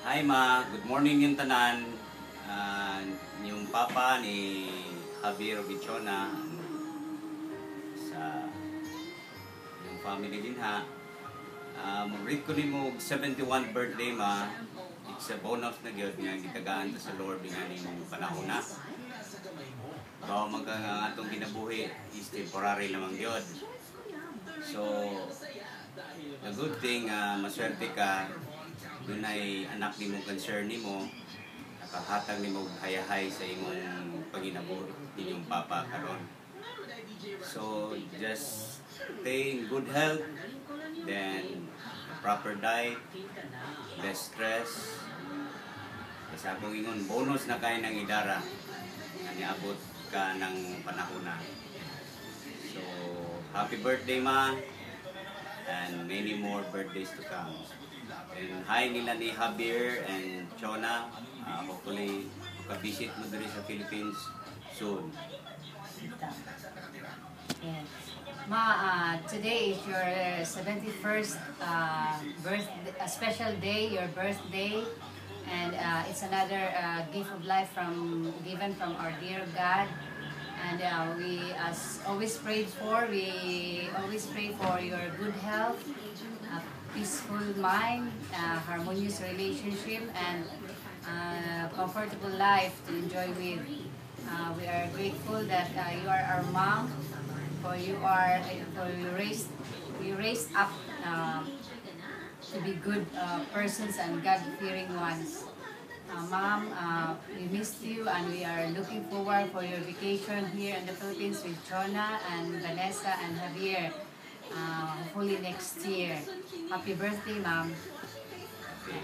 Hi ma, good morning yung tanan. Yung papa ni Javier Bichona sa yung family din ha. Mag-read ko ni mo 71 birthday ma. It's a bonus na gyud nga gitagaan ta sa Lord nga nimong panahon na. Bawo man ka nga atong kinabuhi is temporary lamang gyud. So the good thing maswerte ka yun ay anak ni mo, concern ni mo, nakahatag ni mo hayahay sa imong paginabuhi ninyong papa karon. So just stay in good health, then proper diet, less stress. Kasi akong ingon, bonus na kayo ng idara na niabot ka ng panahon na. So happy birthday ma, and many more birthdays to come. And hi nila ni Javier and Chona. Hopefully, makabisit mo dito sa Philippines soon. Yes. Today is your 71st birthday, a special day, your birthday, and it's another gift of life given from our dear God. And we, as always prayed for, we always pray for your good health, peaceful mind, harmonious relationship, and comfortable life to enjoy with. We are grateful that you are our mom, for you raised up to be good persons and God-fearing ones. Mom, we missed you and we are looking forward for your vacation here in the Philippines with Chona and Vanessa and Javier. Hopefully next year. Happy birthday, Mom. Okay.